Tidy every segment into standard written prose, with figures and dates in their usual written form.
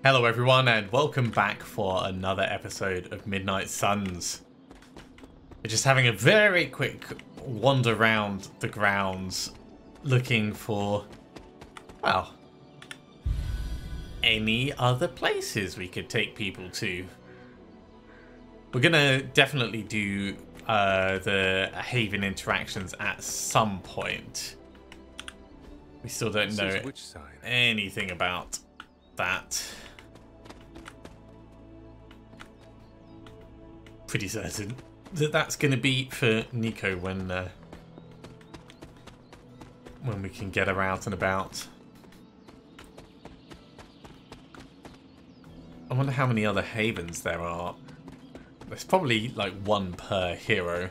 Hello everyone and welcome back for another episode of Midnight Suns. We're just having a very quick wander around the grounds looking for, well, any other places we could take people to. We're gonna definitely do the Haven interactions at some point. We still don't know anything about that. Pretty certain that that's going to be for Nico when we can get her out and about. I wonder how many other havens there are. There's probably like one per hero.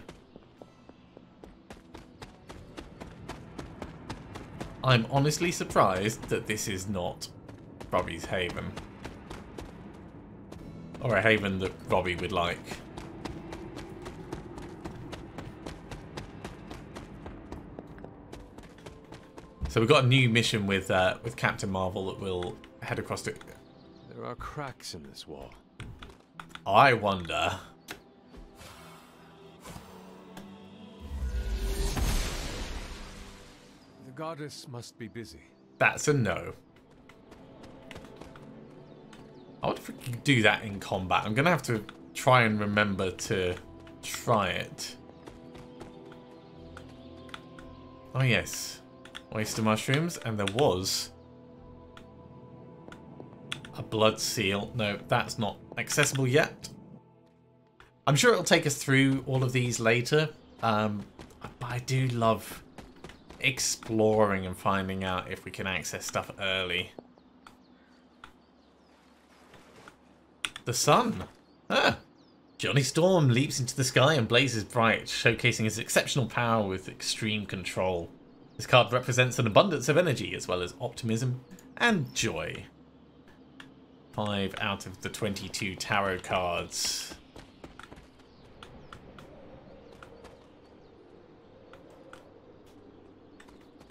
I'm honestly surprised that this is not Robbie's haven. Or a haven that Robbie would like. So we've got a new mission with Captain Marvel that we'll head across to. There are cracks in this wall. I wonder. The goddess must be busy. That's a no. I wonder if we can do that in combat. I'm going to have to try and remember to try it. Oh yes. Oyster mushrooms, and there was a blood seal. No, that's not accessible yet. I'm sure it'll take us through all of these later. But I do love exploring and finding out if we can access stuff early. The sun. Ah. Johnny Storm leaps into the sky and blazes bright, showcasing his exceptional power with extreme control. This card represents an abundance of energy as well as optimism and joy. 5 out of the 22 tarot cards.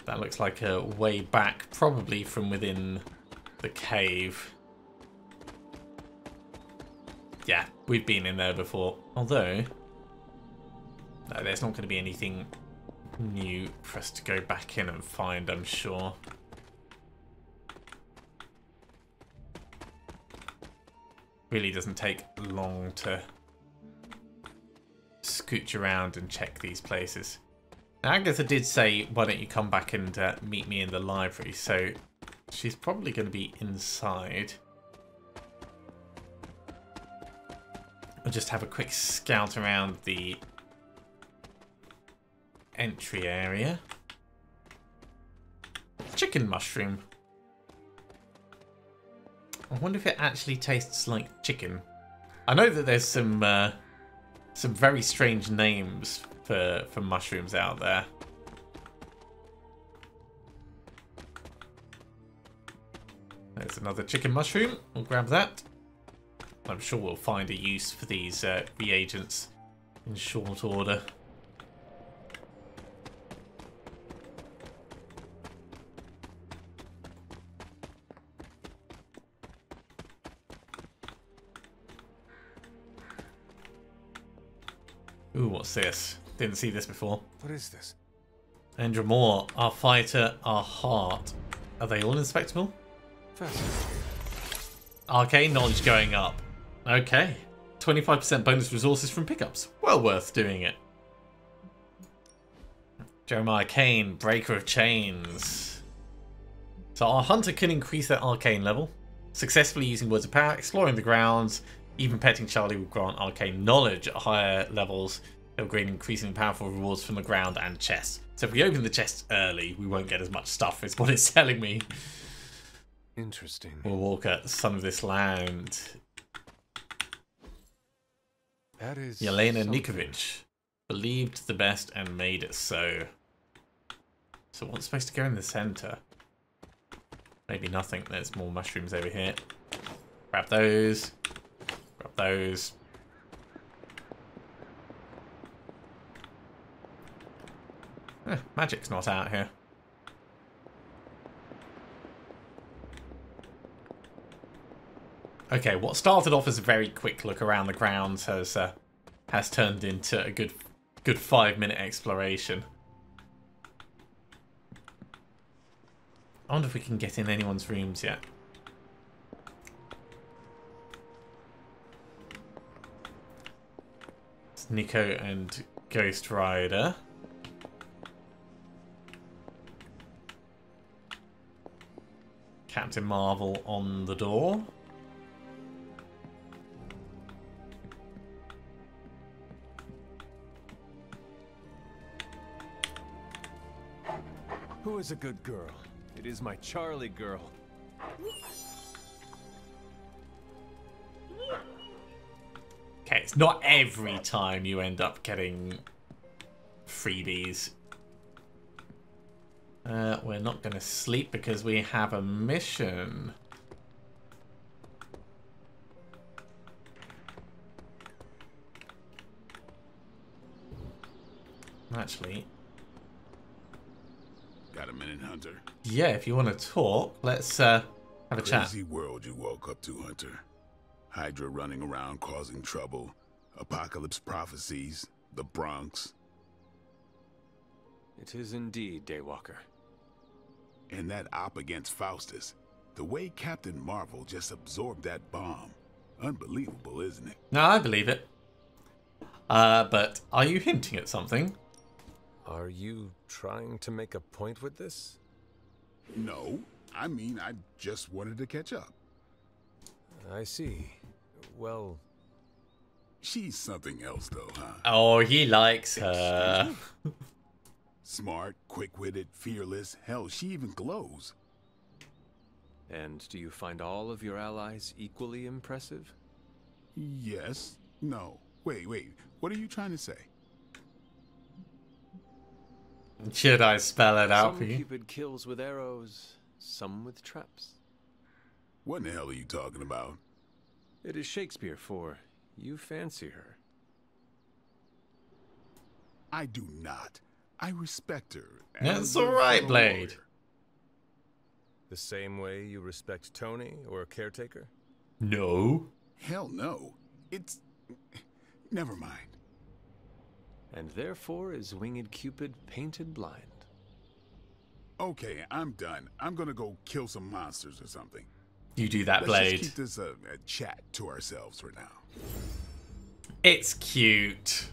That looks like a way back, probably from within the cave. Yeah, we've been in there before. Although, no, there's not going to be anything new for us to go back in and find, I'm sure. Really doesn't take long to scooch around and check these places. Now, Agatha did say, why don't you come back and meet me in the library, so she's probably going to be inside. I'll just have a quick scout around the entry area. Chicken mushroom. I wonder if it actually tastes like chicken. I know that there's some very strange names for mushrooms out there. There's another chicken mushroom. We'll grab that. I'm sure we'll find a use for these reagents in short order. Ooh, what's this? Didn't see this before. What is this? Andrew Moore, our fighter, our heart. Are they all inspectable? Fascinating. Arcane knowledge going up. Okay. 25% bonus resources from pickups. Well worth doing it. Jeremiah Kane, Breaker of Chains. So our hunter can increase their arcane level. Successfully using words of power, exploring the grounds. Even petting Charlie will grant arcane knowledge at higher levels. They'll gain increasingly powerful rewards from the ground and chest. So if we open the chest early, we won't get as much stuff, is what it's telling me. Interesting. We'll walk at some of this land. That is Yelena Nikovic. Believed the best and made it so. So what's supposed to go in the center? Maybe nothing. There's more mushrooms over here. Grab those. Grab those. Magic's not out here. Okay, what started off as a very quick look around the grounds has turned into a good 5-minute exploration. I wonder if we can get in anyone's rooms yet. It's Nico and Ghost Rider. Captain Marvel on the door. Who is a good girl? It is my Charlie girl. Okay, it's not every time you end up getting freebies. We're not going to sleep because we have a mission. Actually, got a minute, Hunter? yeah, if you want to talk, let's have a chat. Crazy world you woke up to, Hunter. Hydra running around causing trouble. Apocalypse prophecies. The Bronx. It is indeed, Daywalker. And that op against Faustus. The way Captain Marvel just absorbed that bomb. Unbelievable, isn't it? No, I believe it. But are you hinting at something? Are you trying to make a point with this? No. I mean, I just wanted to catch up. I see. Well... She's something else, though, huh? Oh, he likes her. Smart, quick-witted, fearless. Hell, she even glows. And do you find all of your allies equally impressive? Yes. No. Wait. What are you trying to say? Should I spell it out for Some you? Cupid kills with arrows, some with traps. What in the hell are you talking about? It is Shakespeare for you fancy her. I do not. I respect her. That's as all a right, fellow Blade. warrior. The same way you respect Tony or a caretaker? No. Hell no. It's... Never mind. And therefore is winged Cupid painted blind. Okay, I'm done. I'm gonna go kill some monsters or something. You do that, Let's Blade. just keep this a chat to ourselves for now. It's cute.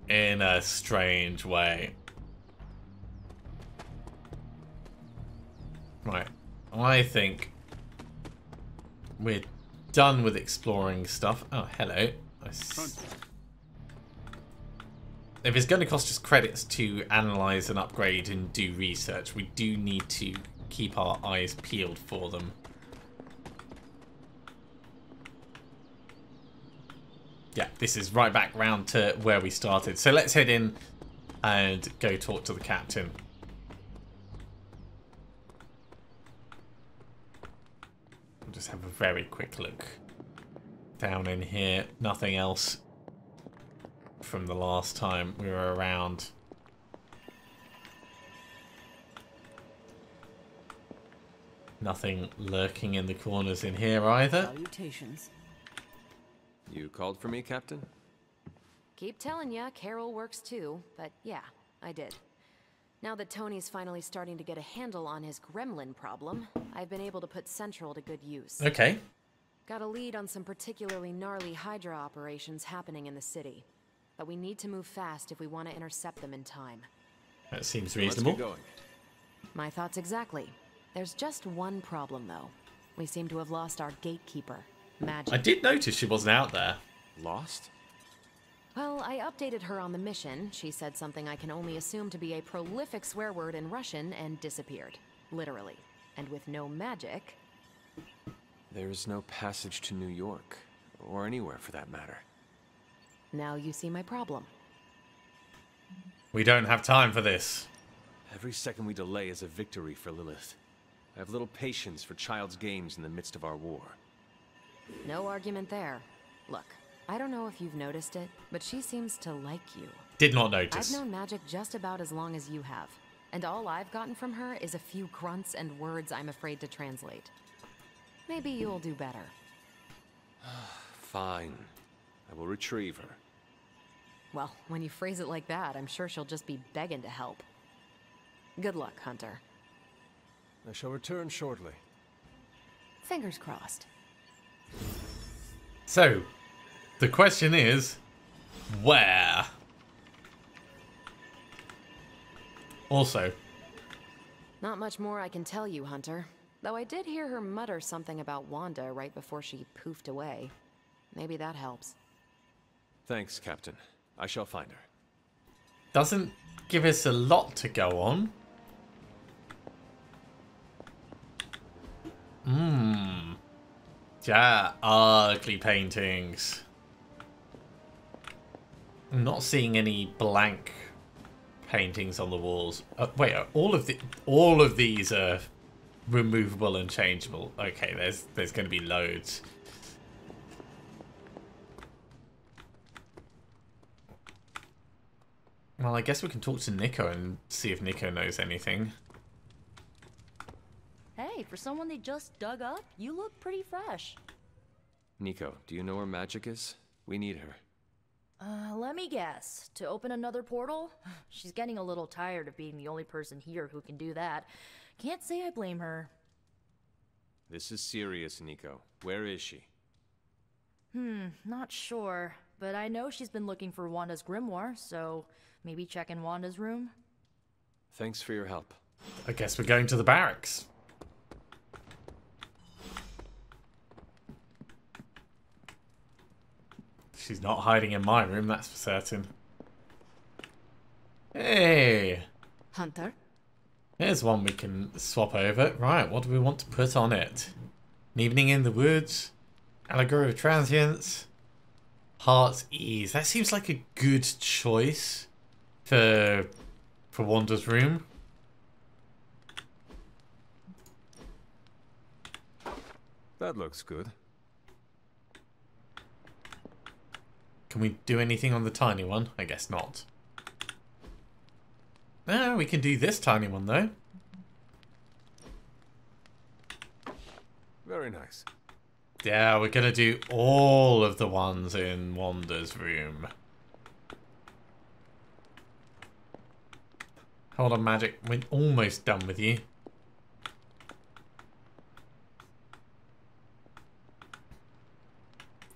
In a strange way. Right. I think we're done with exploring stuff. Oh, hello. If it's going to cost us credits to analyze and upgrade and do research, we do need to keep our eyes peeled for them. Yeah, this is right back round to where we started. So let's head in and go talk to the captain. We'll just have a very quick look down in here. Nothing else from the last time we were around. Nothing lurking in the corners in here either. Salutations. You called for me, Captain? Keep telling ya, Carol works too, but yeah, I did. Now that Tony's finally starting to get a handle on his gremlin problem, I've been able to put Central to good use. Okay. Got a lead on some particularly gnarly Hydra operations happening in the city. But we need to move fast if we want to intercept them in time. That seems Let's reasonable. get going. My thoughts exactly. There's just one problem, though. We seem to have lost our gatekeeper, Magic. I did notice she wasn't out there. Lost? Well, I updated her on the mission. She said something I can only assume to be a prolific swear word in Russian and disappeared. Literally. And with no magic... There is no passage to New York, or anywhere for that matter. Now you see my problem. We don't have time for this. Every second we delay is a victory for Lilith. I have little patience for child's games in the midst of our war. No argument there. Look, I don't know if you've noticed it, but she seems to like you. Did not I've notice. known Magic just about as long as you have, and all I've gotten from her is a few grunts and words I'm afraid to translate. Maybe you'll do better. Fine. I will retrieve her. Well, when you phrase it like that, I'm sure she'll just be begging to help. Good luck, Hunter. I shall return shortly. Fingers crossed. So, the question is, where? Also, Not much more I can tell you, Hunter. Though I did hear her mutter something about Wanda right before she poofed away. Maybe that helps. Thanks, Captain. I shall find her. doesn't give us a lot to go on. Yeah, ugly paintings. I'm not seeing any blank paintings on the walls. Wait, all of these are removable and changeable. Okay, there's going to be loads. Well, I guess we can talk to Nico and see if Nico knows anything. Hey, for someone they just dug up, you look pretty fresh. Nico, do you know where magic is? We need her. Let me guess. To open another portal? She's getting a little tired of being the only person here who can do that. Can't say I blame her. This is serious, Nico. Where is she? Not sure. But I know she's been looking for Wanda's grimoire, so maybe check in Wanda's room? Thanks for your help. I guess we're going to the barracks. She's not hiding in my room, that's for certain. Hey! Hunter? Here's one we can swap over. Right, what do we want to put on it? An evening in the woods. Allegory of transience. Heart's ease. That seems like a good choice for Wanda's room. That looks good. Can we do anything on the tiny one? I guess not. No, we can do this tiny one though. Very nice. Yeah, we're gonna do all of the ones in Wanda's room. Hold on, Magic. We're almost done with you.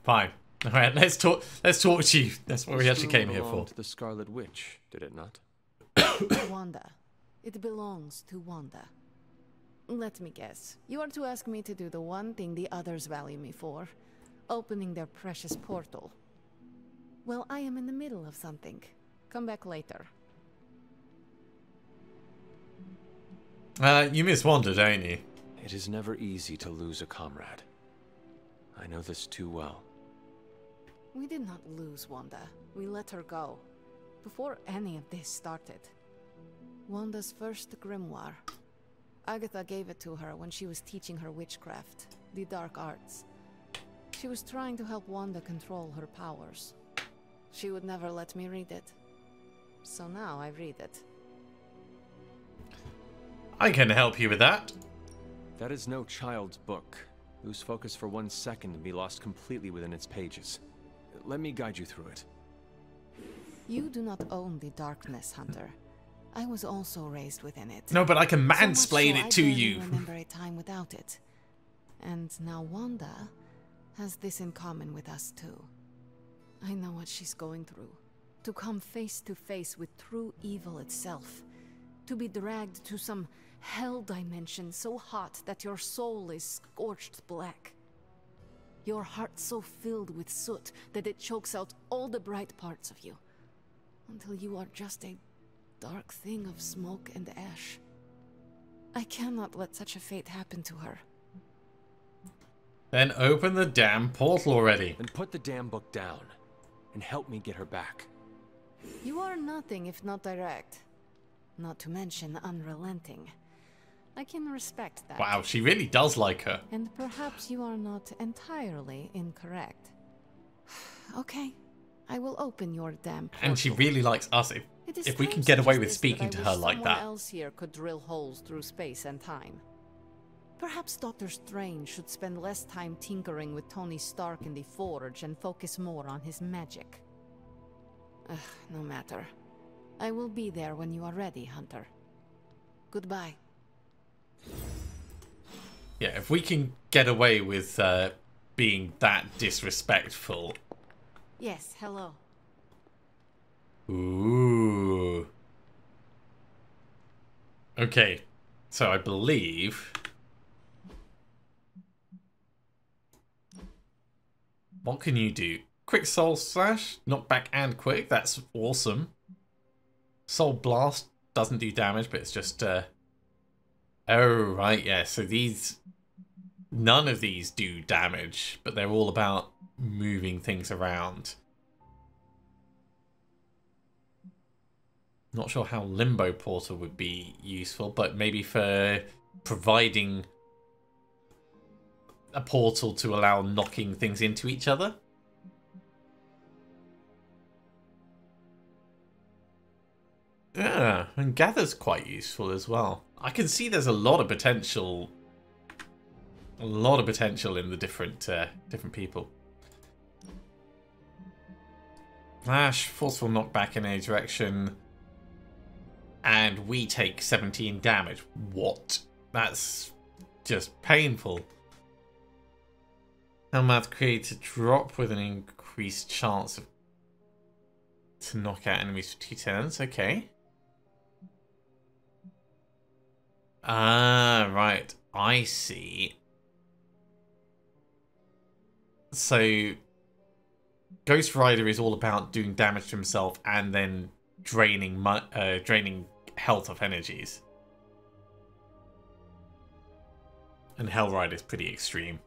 Fine. All right, let's talk to you. That's what we actually came here for. To the Scarlet Witch, did it not? Wanda. It belongs to Wanda. Let me guess. You are to ask me to do the one thing the others value me for. Opening their precious portal. Well, I am in the middle of something. Come back later. You miss Wanda, don't you? It is never easy to lose a comrade. I know this too well. We did not lose Wanda. We let her go. Before any of this started. Wanda's first grimoire. Agatha gave it to her when she was teaching her witchcraft, the dark arts. She was trying to help Wanda control her powers. She would never let me read it. So now I read it. I can help you with that. That is no child's book. Lose focus for 1 second and be lost completely within its pages. Let me guide you through it. You do not own the darkness, Hunter. I was also raised within it. No, but I can So much mansplain so it to I you. barely remember a time without it. And now Wanda has this in common with us too. I know what she's going through. To come face to face with true evil itself. To be dragged to some hell dimension so hot that your soul is scorched black. Your heart so filled with soot that it chokes out all the bright parts of you. Until you are just a dark thing of smoke and ash. I cannot let such a fate happen to her. Then open the damn portal already. Then put the damn book down and help me get her back. You are nothing if not direct. Not to mention unrelenting. I can respect that. Wow, she really does like her. And perhaps you are not entirely incorrect. Okay, I will open your damn portal. And she really likes us. It is If we can times get such away as with this speaking that to I her wish like someone that. else here could drill holes through space and time. Perhaps Dr. Strange should spend less time tinkering with Tony Stark in the Forge and focus more on his magic. No matter. I will be there when you are ready, Hunter. Goodbye. Yeah, if we can get away with being that disrespectful. Yes, hello. Ooh. Okay, so I believe... What can you do? Quick Soul Slash, knockback and quick, that's awesome. Soul Blast doesn't do damage, but it's just... Oh, right, yeah, so these... None of these do damage, but they're all about moving things around. Not sure how Limbo Portal would be useful, but maybe for providing a portal to allow knocking things into each other. Yeah, and Gather's quite useful as well. I can see there's a lot of potential. A lot of potential in the different people. Flash, forceful knockback in a direction. And we take 17 damage. What? That's just painful. Hellmouth creates a drop with an increased chance of to knock out enemies for 2 turns. Okay. Ah, right. I see. So, Ghost Rider is all about doing damage to himself and then draining health of energies. And Hell Rider is pretty extreme.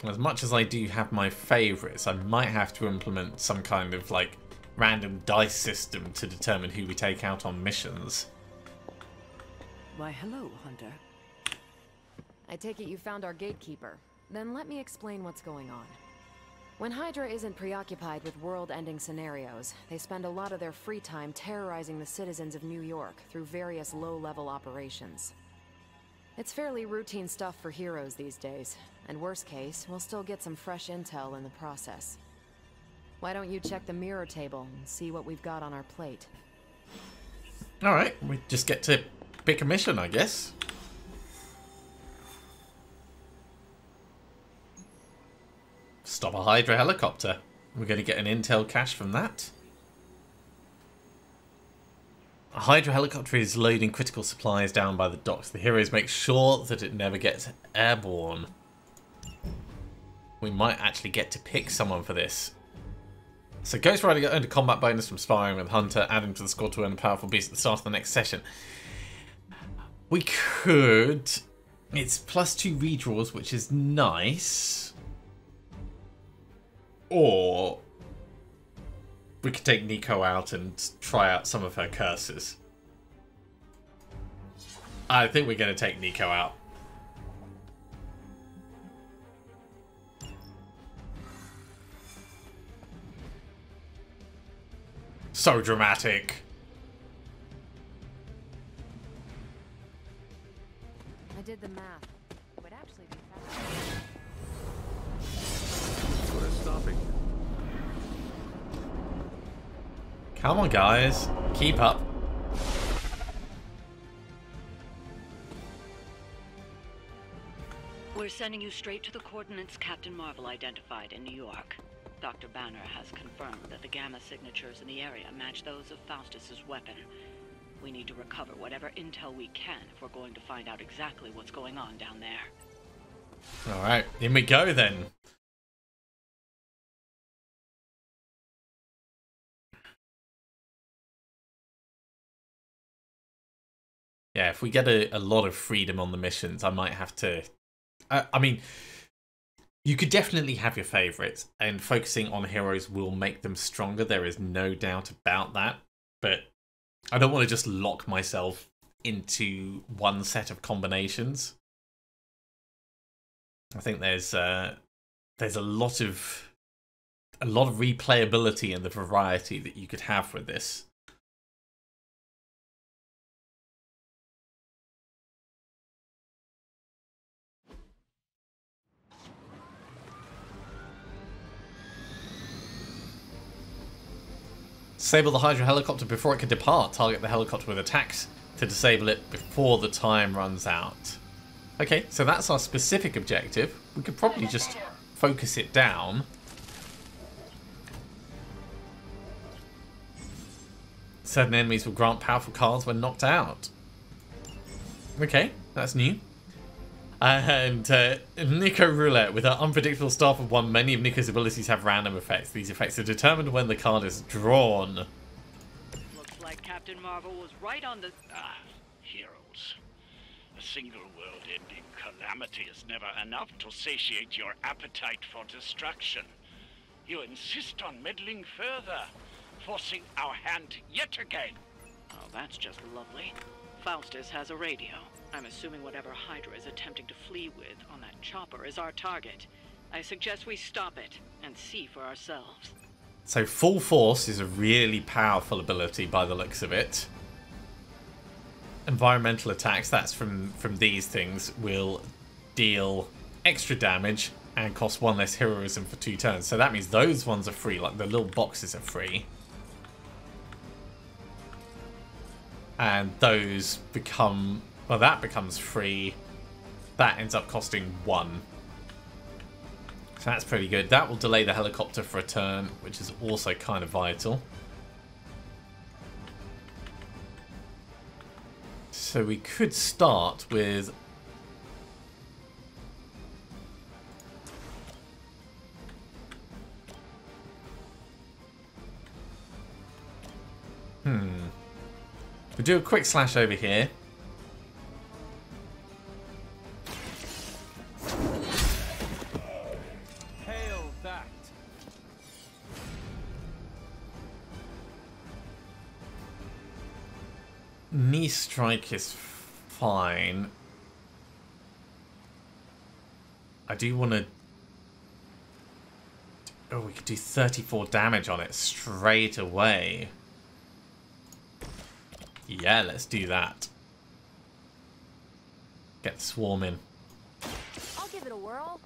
As much as I do have my favourites, I might have to implement some kind of like random dice system to determine who we take out on missions. Why, hello, Hunter. I take it you found our gatekeeper. Then let me explain what's going on. When Hydra isn't preoccupied with world-ending scenarios, they spend a lot of their free time terrorizing the citizens of New York through various low-level operations. It's fairly routine stuff for heroes these days, and worst case, we'll still get some fresh intel in the process. Why don't you check the mirror table and see what we've got on our plate? Alright, we just get to pick a mission, I guess. Stop a Hydra helicopter. We're going to get an intel cache from that. A Hydra helicopter is loading critical supplies down by the docks. The heroes make sure that it never gets airborne. We might actually get to pick someone for this. So Ghost Rider earned a combat bonus from sparring with Hunter. Add him to the squad to earn a powerful beast at the start of the next session. We could... It's +2 redraws, which is nice. Or we could take Nico out and try out some of her curses. I think we're going to take Nico out. So dramatic. I did the math. It would actually be faster. What is stopping? Come on, guys. Keep up. We're sending you straight to the coordinates Captain Marvel identified in New York. Dr. Banner has confirmed that the gamma signatures in the area match those of Faustus's weapon. We need to recover whatever intel we can if we're going to find out exactly what's going on down there. Alright, in we go then. Yeah, if we get a lot of freedom on the missions, I might have to... I mean, you could definitely have your favourites, and focusing on heroes will make them stronger. There is no doubt about that. But I don't want to just lock myself into one set of combinations. I think there's a lot of a lot of replayability and the variety that you could have with this. Disable the Hydra helicopter before it can depart. Target the helicopter with attacks to disable it before the time runs out. Okay, so that's our specific objective. We could probably just focus it down. Certain enemies will grant powerful cards when knocked out. Okay, that's new. And Nico Roulette. With her unpredictable staff of 1, many of Nico's abilities have random effects. These effects are determined when the card is drawn. Looks like Captain Marvel was right on the... Heroes. A single world-ending calamity is never enough to satiate your appetite for destruction. You insist on meddling further, forcing our hand yet again. Oh, that's just lovely. Faustus has a radio. I'm assuming whatever Hydra is attempting to flee with on that chopper is our target. I suggest we stop it and see for ourselves. So Full Force is a really powerful ability by the looks of it. Environmental attacks, that's from these things, will deal extra damage and cost 1 less heroism for 2 turns. So that means those ones are free, like the little boxes are free. And those become... well, that becomes free. That ends up costing 1. So that's pretty good. That will delay the helicopter for a turn, which is also kind of vital. So we could start with... we'll do a quick slash over here. Hail that. Knee strike is fine. I do want to... oh, we could do 34 damage on it straight away. Yeah, let's do that. Get the swarm in. I'll give it a whirl.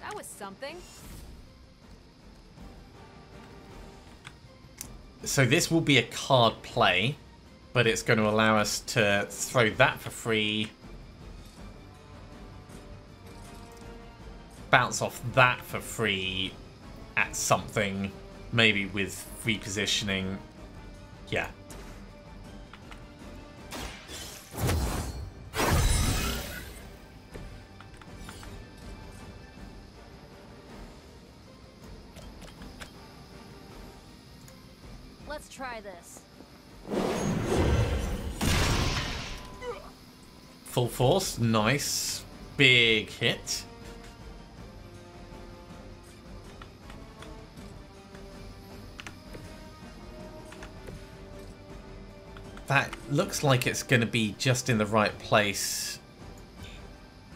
That was something. So this will be a card play, but it's going to allow us to throw that for free. Bounce off that for free at something, maybe with repositioning. Yeah. Let's try this. Full Force, nice. Big hit. That looks like it's going to be just in the right place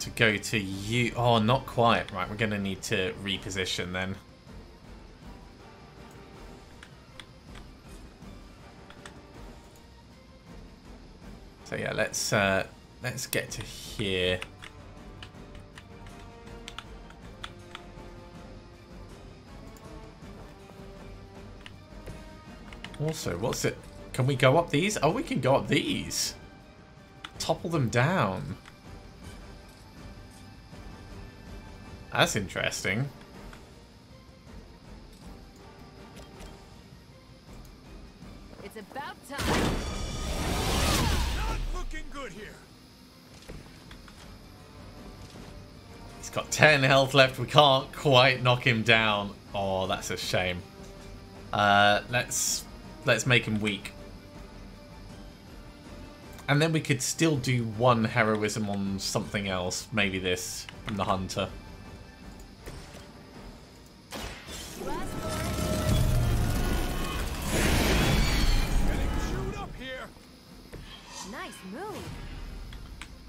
to go to you. Oh, not quite. Right, we're going to need to reposition then. So yeah, let's get to here. Also, what's it? Can we go up these? Oh, we can go up these. Topple them down. That's interesting. It's about time. Not looking good here. He's got 10 health left. We can't quite knock him down. Oh, that's a shame. Let's make him weak. And then we could still do 1 heroism on something else. Maybe this from the hunter. Getting chewed up here. Nice move.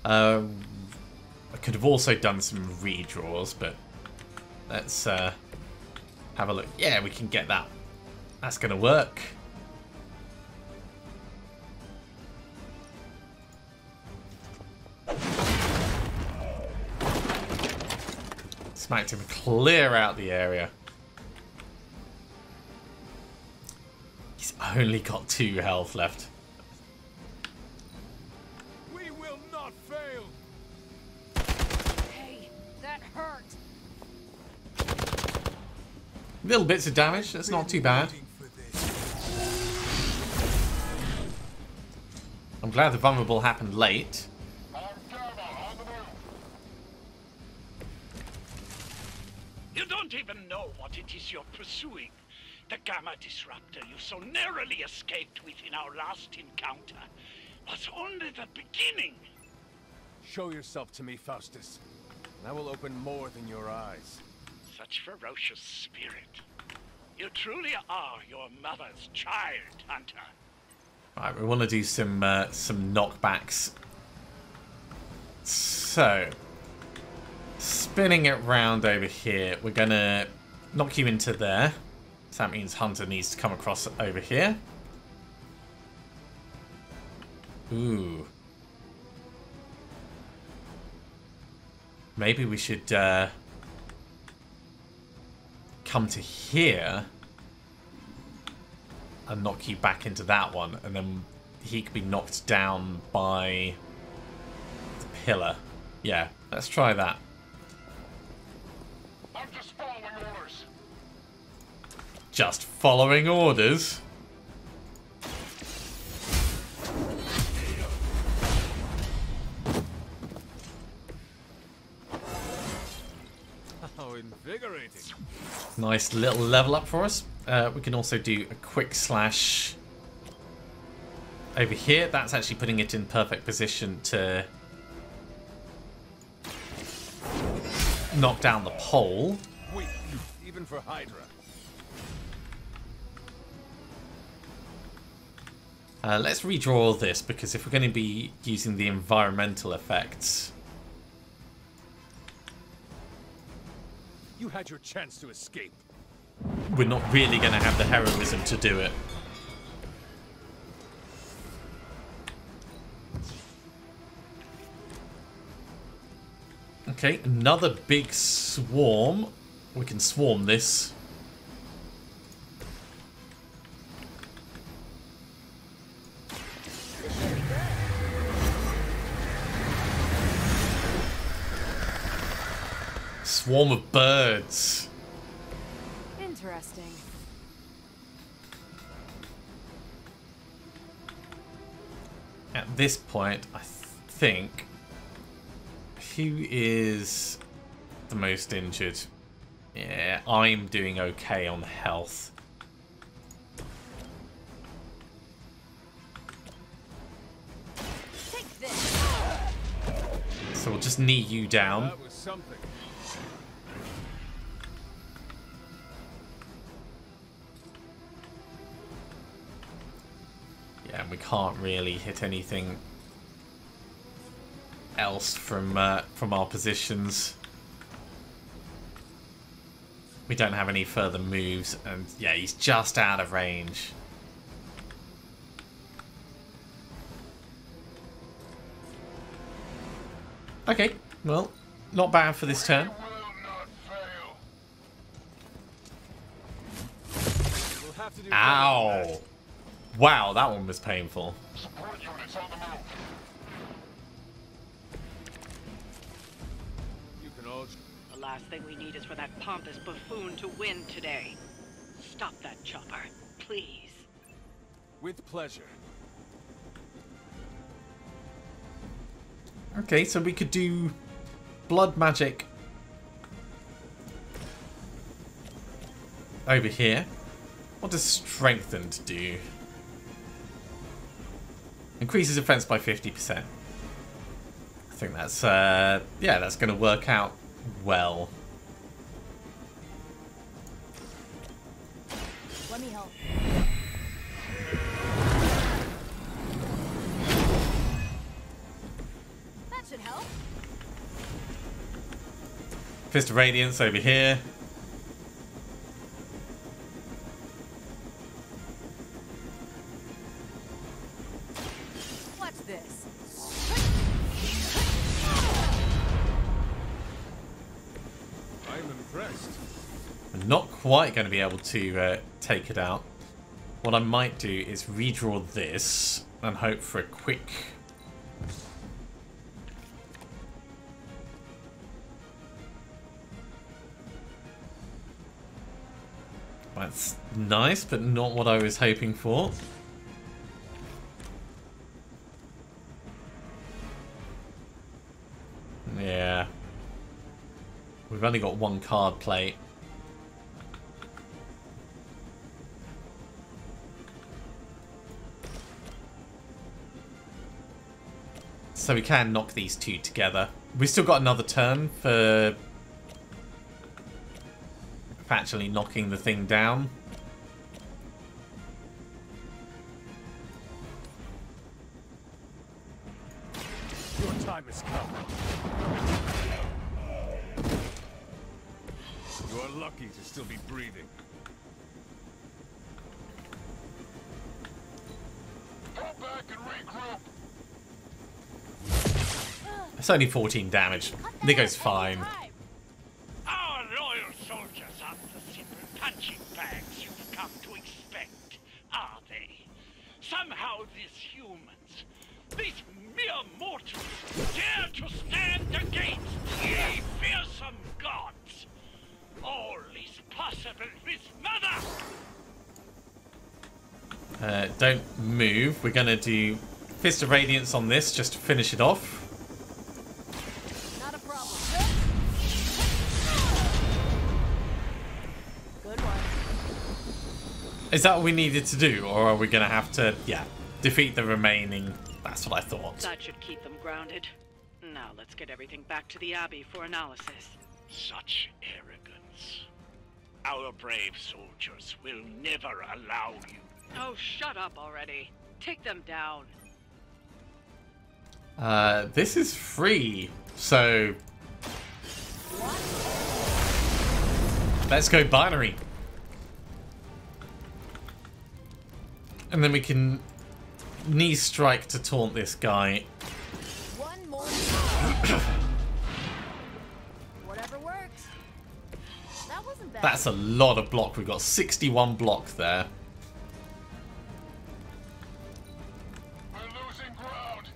I could have also done some redraws, but let's have a look. Yeah, we can get that. That's going to work. Smacked him clear out the area. He's only got 2 health left. We will not fail. Hey, that hurt. Little bits of damage. That's not too bad. I'm glad the vulnerable happened late. You don't even know what it is you're pursuing. The Gamma Disruptor you so narrowly escaped with in our last encounter was only the beginning. Show yourself to me, Faustus, and I will open more than your eyes. Such ferocious spirit. You truly are your mother's child, Hunter. Right, we want to do some knockbacks. So, spinning it round over here, we're gonna knock you into there. So that means Hunter needs to come across over here. Ooh. Maybe we should come to here and knock you back into that one, and then he could be knocked down by the pillar. Yeah, let's try that. I'm just following orders. Just following orders? How invigorating. Nice little level up for us. We can also do a quick slash over here. That's actually putting it in perfect position to knock down the pole. Weak, even for Hydra. Let's redraw this, because if we're going to be using the environmental effects... You had your chance to escape. we're not really going to have the heroism to do it. Okay, another big swarm. We can swarm this. Swarm of birds. Interesting. At this point, I think... who is the most injured? Yeah, I'm doing okay on health. Take this. So we'll just knee you down. That was something. Yeah, and we can't really hit anything else from our positions. We don't have any further moves, and yeah, he's just out of range. Okay, well, not bad for this turn. We'll have to do Ow! Wow, that one was painful. Support units on the move. You can all. The last thing we need is for that pompous buffoon to win today. Stop that chopper, please. With pleasure. Okay, so we could do blood magic over here. What does strengthened do? Increases defense by 50%. I think that's yeah, that's going to work out well. Let me help. That should Fist of Radiance over here. Watch this. I'm impressed. I'm not quite going to be able to take it out. What I might do is redraw this and hope for a quick... That's nice, but not what I was hoping for. Yeah. We've only got one card plate. So we can knock these two together. We've still got another turn for actually knocking the thing down. Your time has come. You are lucky to still be breathing. Go back and regroup. It's only 14 damage. Nico's fine. Our loyal soldiers aren't the simple punching bags you've come to expect, are they? Somehow these humans, these mere mortals, dare to stand against ye fearsome gods. All is possible with Mother! Don't move. We're going to do Fist of Radiance on this just to finish it off. Not a problem. Good one. Is that what we needed to do? Or are we going to have to, yeah, defeat the remaining... That's what I thought. That should keep them grounded. Now let's get everything back to the Abbey for analysis. Such arrogance. Our brave soldiers will never allow you. Oh, shut up already. Take them down. This is free, so... Let's go binary. And then we can knee strike to taunt this guy. One more. Whatever works. That wasn't bad. That's a lot of block. We've got 61 block there. We're losing ground.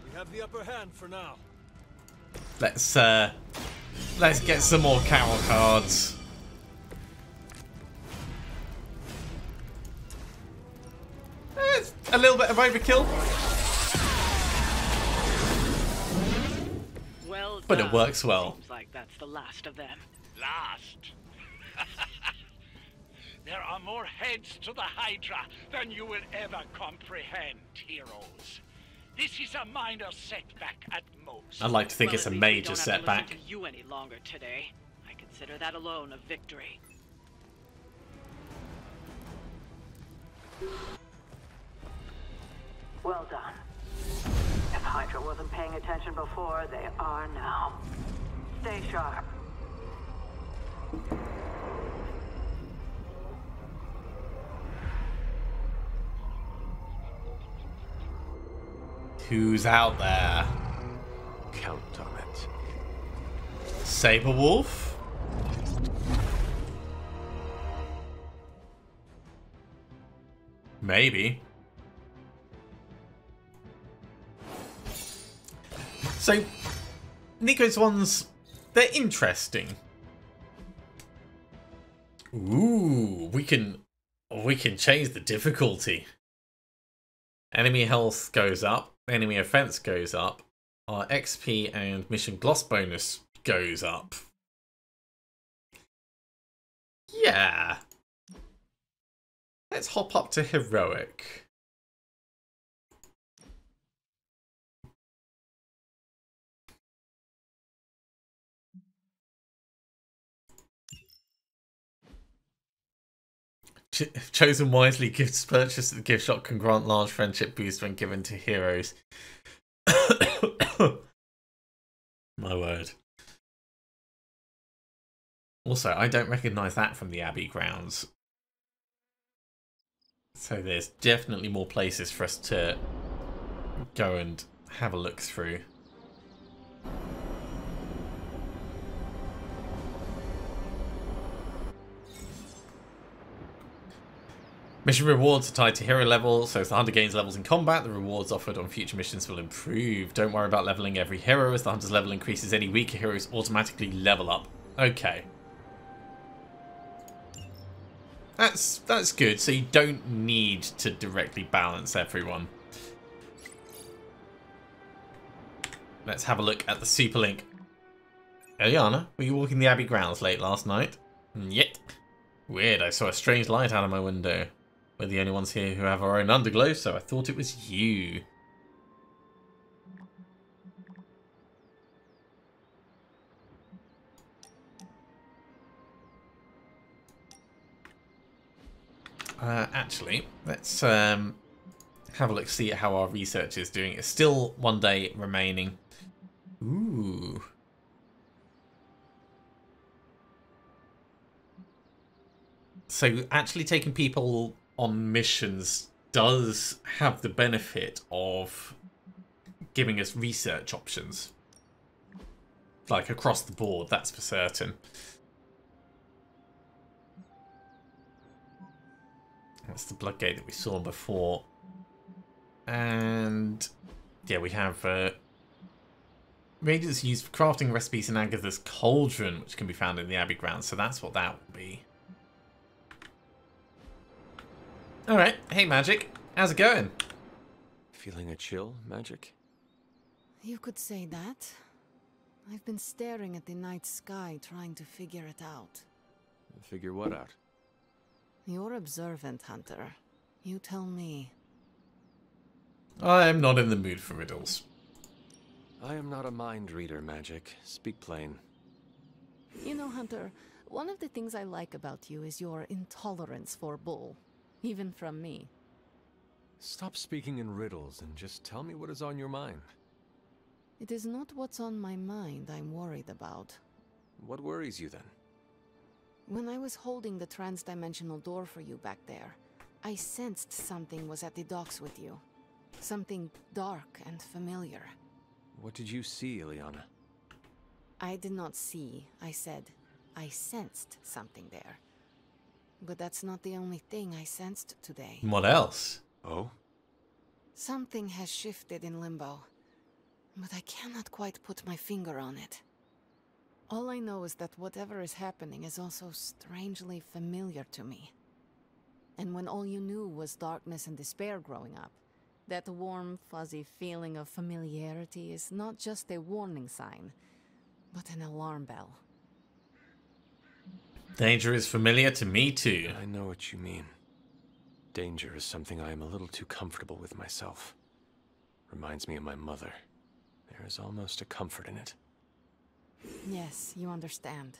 We have the upper hand for now. Let's get some more carol cards. It's a little bit of overkill. Well But it done. works well. Seems like that's the last of them. Last. There are more heads to the Hydra than you will ever comprehend, heroes. This is a minor setback at most. I'd like to think Well, it's a at least we major don't have to setback. listen to you any longer today. I consider that alone a victory. Well done. If Hydra wasn't paying attention before, they are now. Stay sharp. Who's out there? Count on it. Saberwolf? Maybe. So, Nico's ones, they're interesting. Ooh, we can change the difficulty. Enemy health goes up, enemy offense goes up, our XP and mission gloss bonus goes up. Yeah. Let's hop up to heroic. Chosen wisely, gifts purchased at the gift shop can grant large friendship boost when given to heroes. My word. Also, I don't recognise that from the Abbey grounds. So there's definitely more places for us to go and have a look through. Mission rewards are tied to hero level, so as the hunter gains levels in combat, the rewards offered on future missions will improve. Don't worry about leveling every hero, as the hunter's level increases, any weaker heroes automatically level up. Okay. That's good, so you don't need to directly balance everyone. Let's have a look at the super link. Eliana, were you walking the Abbey grounds late last night? Yet. Weird, I saw a strange light out of my window. We're the only ones here who have our own underglow, so I thought it was you. Actually, let's have a look, see how our research is doing. It's still one day remaining. Ooh. So actually taking people on missions does have the benefit of giving us research options. Like across the board, that's for certain. That's the blood gate that we saw before. And yeah, we have ingredients used for crafting recipes in Agatha's cauldron, which can be found in the Abbey grounds. So that's what that will be. Alright, hey Magic, how's it going? Feeling a chill, Magic? You could say that. I've been staring at the night sky trying to figure it out. Figure what out? You're observant, Hunter. You tell me. I'm not in the mood for riddles. I am not a mind reader, Magic. Speak plain. You know, Hunter, one of the things I like about you is your intolerance for bull. Even from me. Stop speaking in riddles and just tell me what is on your mind. It is not what's on my mind I'm worried about. What worries you then? When I was holding the trans-dimensional door for you back there, I sensed something was at the docks with you. Something dark and familiar. What did you see, Eliana? I did not see. I said, I sensed something there. But that's not the only thing I sensed today. What else? Oh? Something has shifted in Limbo, but I cannot quite put my finger on it. All I know is that whatever is happening is also strangely familiar to me. And when all you knew was darkness and despair growing up, that warm, fuzzy feeling of familiarity is not just a warning sign, but an alarm bell. Danger is familiar to me too. I know what you mean. Danger is something I am a little too comfortable with myself. Reminds me of my mother. There is almost a comfort in it. Yes, you understand.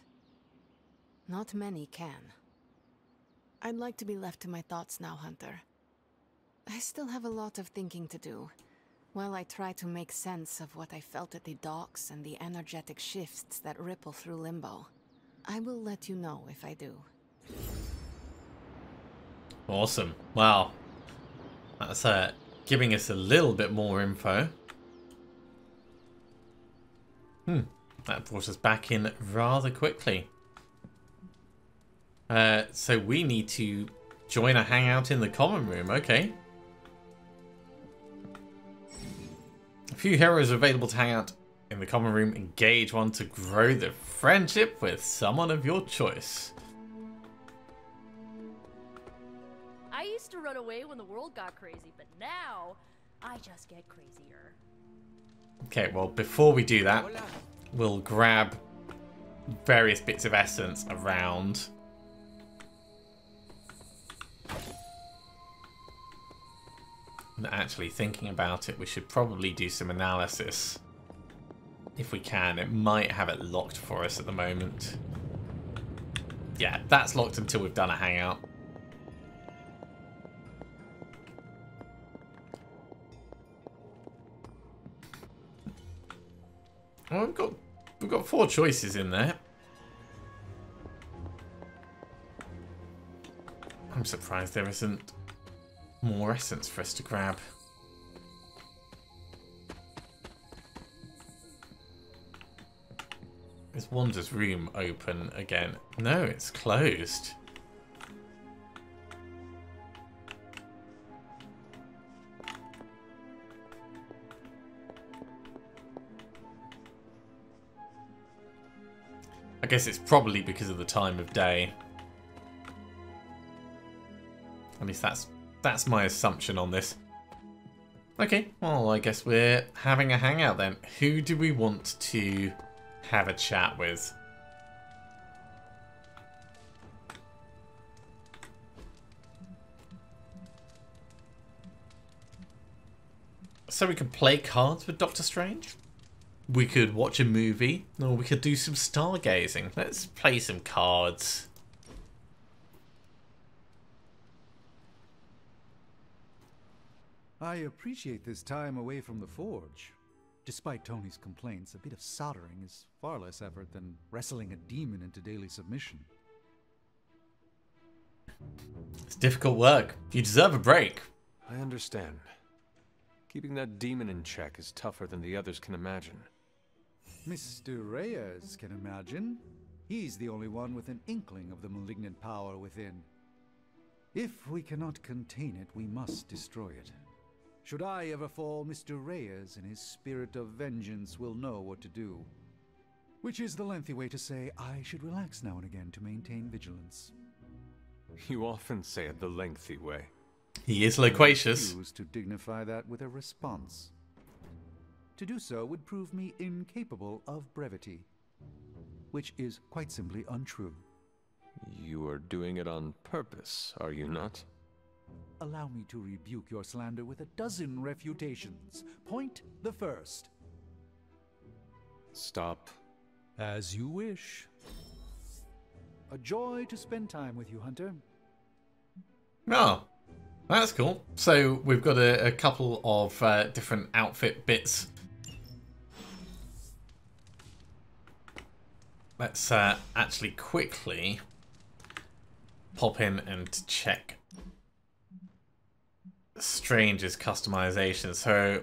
Not many can. I'd like to be left to my thoughts now, Hunter. I still have a lot of thinking to do, while I try to make sense of what I felt at the docks and the energetic shifts that ripple through Limbo. I will let you know if I do. Awesome. Wow. That's giving us a little bit more info. That brought us back in rather quickly. So we need to join a hangout in the common room. Okay. A few heroes are available to hang out in the common room. Engage one to grow the friendship with someone of your choice. I used to run away when the world got crazy, but now I just get crazier. Okay, well, before we do that, we'll grab various bits of essence around. And actually, thinking about it, we should probably do some analysis. If we can. It might have it locked for us at the moment. Yeah, that's locked until we've done a hangout. Well, we've got 4 choices in there. I'm surprised there isn't more essence for us to grab. Is Wanda's room open again? No, it's closed. I guess it's probably because of the time of day. At least that's my assumption on this. Okay, well, I guess we're having a hangout then. Who do we want to have a chat with? So we could play cards with Doctor Strange? We could watch a movie, or we could do some stargazing. Let's play some cards. I appreciate this time away from the forge. Despite Tony's complaints, a bit of soldering is far less effort than wrestling a demon into daily submission. It's difficult work. You deserve a break. I understand. Keeping that demon in check is tougher than the others can imagine. Mr. Reyes can imagine. He's the only one with an inkling of the malignant power within. If we cannot contain it, we must destroy it. Should I ever fall, Mr. Reyes and his spirit of vengeance will know what to do. Which is the lengthy way to say I should relax now and again to maintain vigilance. You often say it the lengthy way. He is loquacious. I refuse to dignify that with a response. To do so would prove me incapable of brevity, which is quite simply untrue. You are doing it on purpose, are you not? Allow me to rebuke your slander with a dozen refutations. Point the first. Stop. As you wish. A joy to spend time with you, Hunter. Oh, that's cool. So we've got a couple of different outfit bits. Let's actually quickly pop in and check Strange's customization. So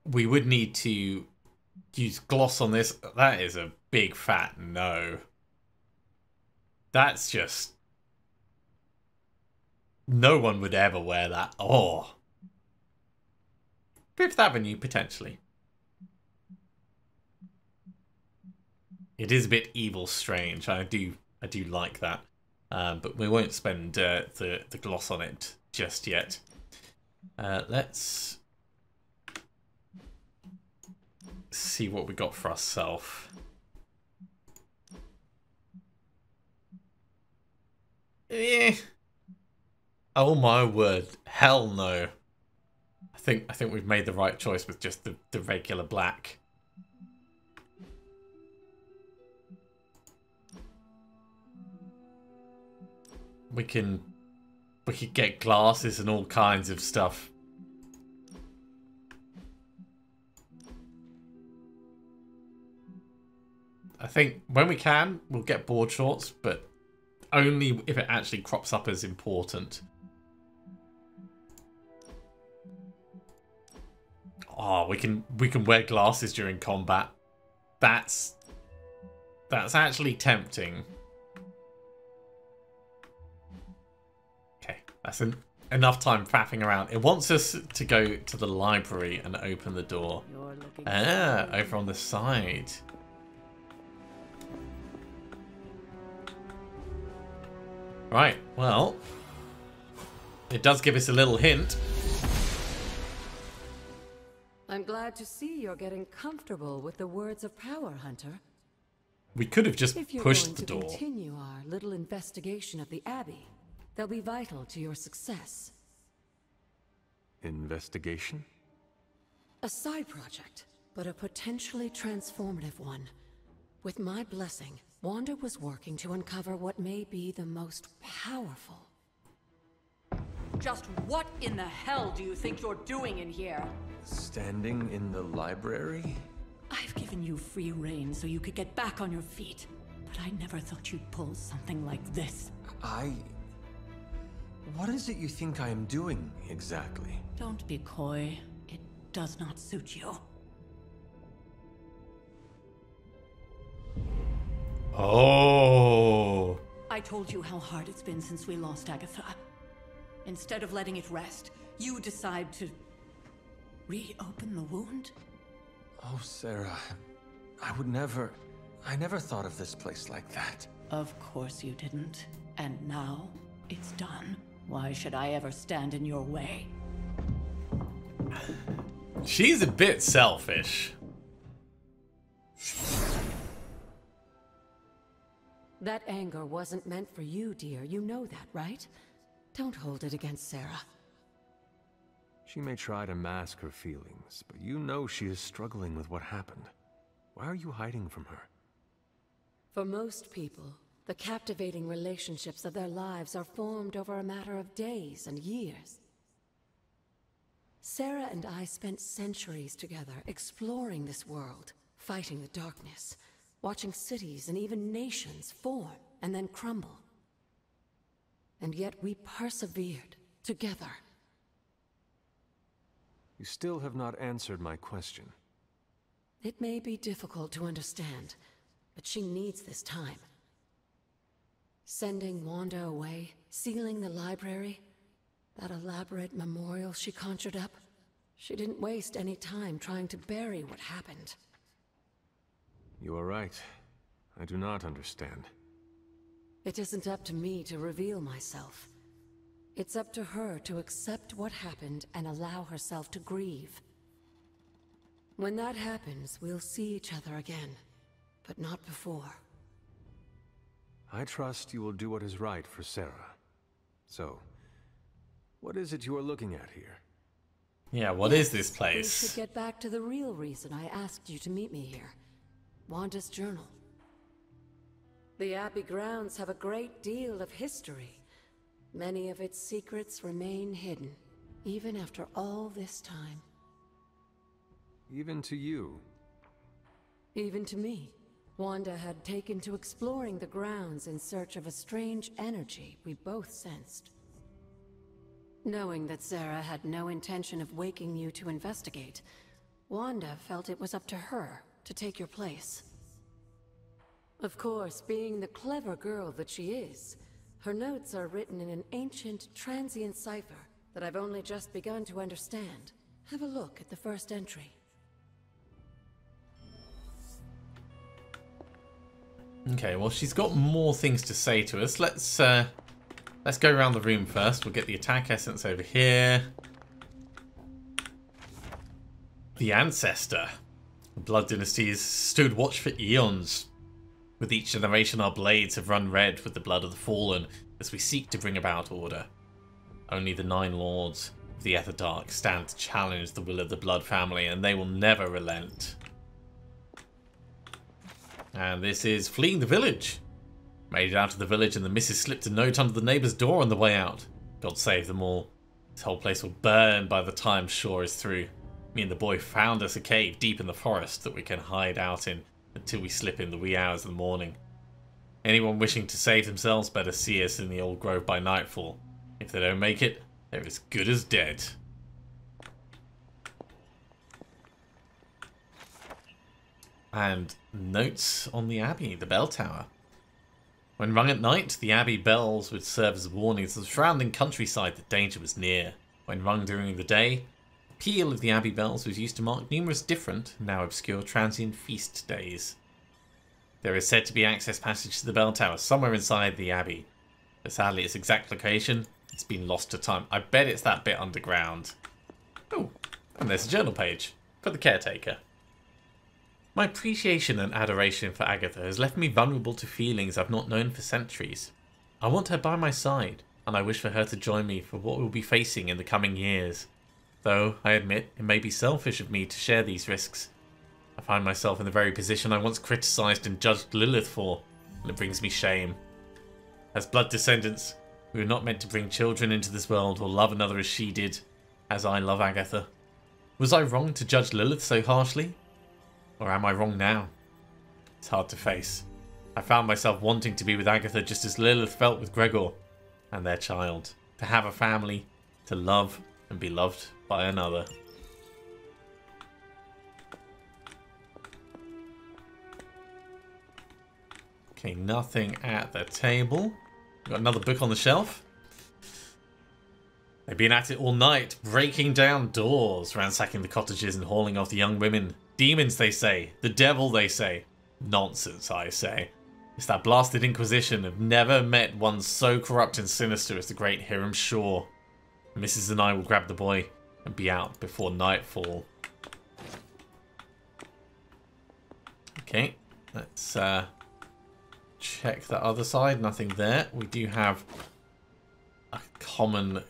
we would need to use gloss on this. That is a big fat no. That's just... no one would ever wear that. Oh. Fifth Avenue, potentially. It is a bit evil Strange. I do like that. But we won't spend the gloss on it just yet. Let's see what we got for ourselves. Eh. Oh my word. Hell no. I think we've made the right choice with just the regular black. We could get glasses and all kinds of stuff. I think when we can, we'll get board shorts, but only if it actually crops up as important. Oh, we can wear glasses during combat. That's actually tempting. Okay, that's enough time faffing around. It wants us to go to the library and open the door. Ah, over on the side. Right, well, it does give us a little hint. I'm glad to see you're getting comfortable with the words of power, Hunter. We could have just pushed the door. If you're going to continue our little investigation of the Abbey, they'll be vital to your success. Investigation? A side project, but a potentially transformative one. With my blessing, Wanda was working to uncover what may be the most powerful. Just what in the hell do you think you're doing in here? Standing in the library? I've given you free rein so you could get back on your feet. But I never thought you'd pull something like this. What is it you think I am doing, exactly? Don't be coy. It does not suit you. Oh. I told you how hard it's been since we lost Agatha. Instead of letting it rest, you decide to reopen the wound? Oh, Sarah. I never thought of this place like that. Of course you didn't. And now it's done. Why should I ever stand in your way? She's a bit selfish. That anger wasn't meant for you, dear. You know that, right? Don't hold it against Sarah. She may try to mask her feelings, but you know she is struggling with what happened. Why are you hiding from her? For most people, the captivating relationships of their lives are formed over a matter of days and years. Sarah and I spent centuries together exploring this world, fighting the darkness, watching cities and even nations form and then crumble. And yet we persevered together. You still have not answered my question. It may be difficult to understand, but she needs this time. Sending Wanda away, sealing the library, that elaborate memorial she conjured up, she didn't waste any time trying to bury what happened. You are right. I do not understand. It isn't up to me to reveal myself. It's up to her to accept what happened and allow herself to grieve. When that happens, we'll see each other again, but not before. I trust you will do what is right for Sarah. So, what is it you are looking at here? Yeah, what is this place? We should get back to the real reason I asked you to meet me here. Wanda's journal. The Abbey grounds have a great deal of history. Many of its secrets remain hidden, even after all this time. Even to you? Even to me. Wanda had taken to exploring the grounds in search of a strange energy we both sensed. Knowing that Sarah had no intention of waking you to investigate, Wanda felt it was up to her to take your place. Of course, being the clever girl that she is, her notes are written in an ancient, transient cipher that I've only just begun to understand. Have a look at the first entry. Okay, well, she's got more things to say to us. Let's go around the room first. We'll get the attack essence over here. The Ancestor. The Blood Dynasty has stood watch for eons. With each generation, our blades have run red with the blood of the fallen as we seek to bring about order. Only the 9 Lords of the Etherdark stand to challenge the will of the Blood family, and they will never relent. And this is fleeing the village. Made it out of the village and the missus slipped a note under the neighbour's door on the way out. God save them all. This whole place will burn by the time Shaw is through. Me and the boy found us a cave deep in the forest that we can hide out in until we slip in the wee hours of the morning. Anyone wishing to save themselves better see us in the old grove by nightfall. If they don't make it, they're as good as dead. And notes on the Abbey, the bell tower. When rung at night, the Abbey bells would serve as warnings to the surrounding countryside that danger was near. When rung during the day, the peal of the Abbey bells was used to mark numerous different, now obscure, transient feast days. There is said to be access passage to the bell tower somewhere inside the Abbey, but sadly its exact location has been lost to time. I bet it's that bit underground. Oh, and there's a journal page for the caretaker. My appreciation and adoration for Agatha has left me vulnerable to feelings I've not known for centuries. I want her by my side, and I wish for her to join me for what we'll be facing in the coming years. Though, I admit, it may be selfish of me to share these risks. I find myself in the very position I once criticised and judged Lilith for, and it brings me shame. As blood descendants, we were not meant to bring children into this world or love another as she did, as I love Agatha. Was I wrong to judge Lilith so harshly? Or am I wrong now? It's hard to face. I found myself wanting to be with Agatha just as Lilith felt with Gregor and their child. To have a family, to love and be loved by another. Okay, nothing at the table. Got another book on the shelf. They've been at it all night, breaking down doors, ransacking the cottages and hauling off the young women. Demons, they say. The devil, they say. Nonsense, I say. It's that blasted Inquisition. I've never met one so corrupt and sinister as the great Hiram Shaw. Mrs. and I will grab the boy and be out before nightfall. Okay, let's check the other side. Nothing there. We do have a common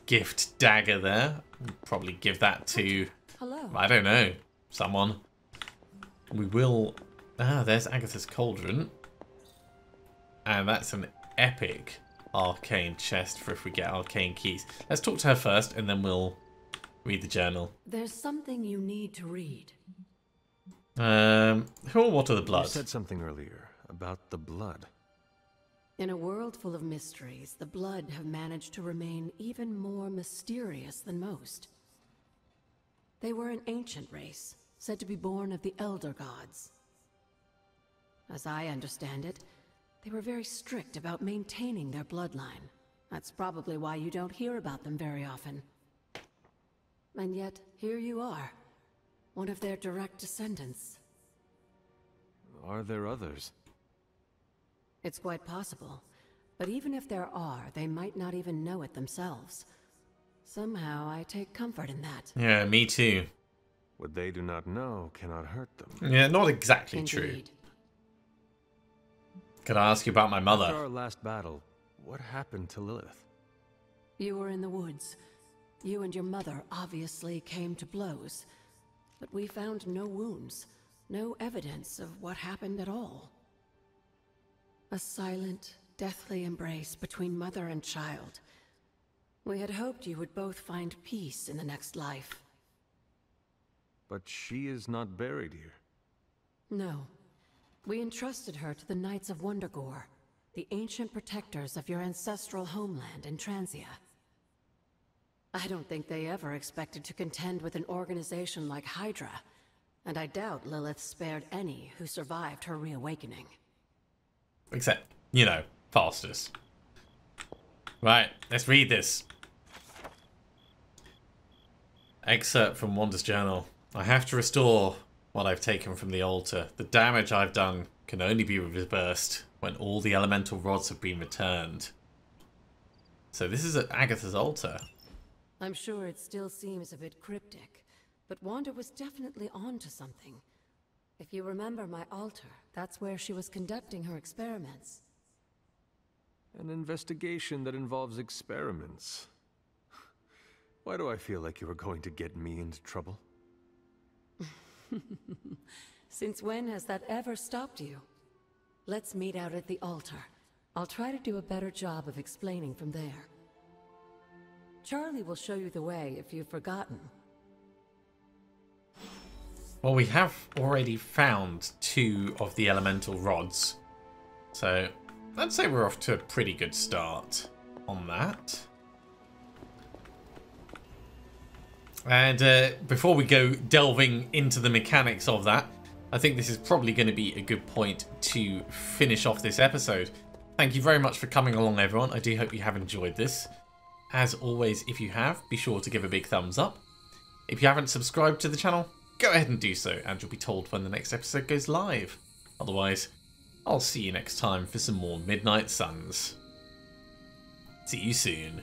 gift dagger there. We'll probably give that to, hello. I don't know, someone. We will... Ah, there's Agatha's cauldron. And that's an epic arcane chest for if we get arcane keys. Let's talk to her first and then we'll read the journal. There's something you need to read. Who or what are the blood? You said something earlier about the blood. In a world full of mysteries, the blood have managed to remain even more mysterious than most. They were an ancient race, said to be born of the Elder Gods. As I understand it, they were very strict about maintaining their bloodline. That's probably why you don't hear about them very often. And yet, here you are, one of their direct descendants. Are there others? It's quite possible, but even if there are, they might not even know it themselves. Somehow, I take comfort in that. Yeah, me too. What they do not know cannot hurt them. Yeah, not exactly Indeed. true. Could I ask you about my mother? After our last battle, what happened to Lilith? You were in the woods. You and your mother obviously came to blows. But we found no wounds, no evidence of what happened at all. A silent, deathly embrace between mother and child. We had hoped you would both find peace in the next life. But she is not buried here. No. We entrusted her to the Knights of Wondergore, the ancient protectors of your ancestral homeland in Transia. I don't think they ever expected to contend with an organization like Hydra, and I doubt Lilith spared any who survived her reawakening. Except, you know, fastest. Right, let's read this. Excerpt from Wanda's journal. I have to restore what I've taken from the altar. The damage I've done can only be reversed when all the elemental rods have been returned. So this is at Agatha's altar. I'm sure it still seems a bit cryptic, but Wanda was definitely onto something. If you remember my altar, that's where she was conducting her experiments. An investigation that involves experiments. Why do I feel like you were going to get me into trouble? Since when has that ever stopped you? Let's meet out at the altar. I'll try to do a better job of explaining from there. Charlie will show you the way if you've forgotten. Well, we have already found 2 of the elemental rods. So, I'd say we're off to a pretty good start on that. And before we go delving into the mechanics of that, I think this is probably going to be a good point to finish off this episode. Thank you very much for coming along, everyone. I do hope you have enjoyed this. As always, if you have, be sure to give a big thumbs up. If you haven't subscribed to the channel, go ahead and do so, and you'll be told when the next episode goes live. Otherwise, I'll see you next time for some more Midnight Suns. See you soon.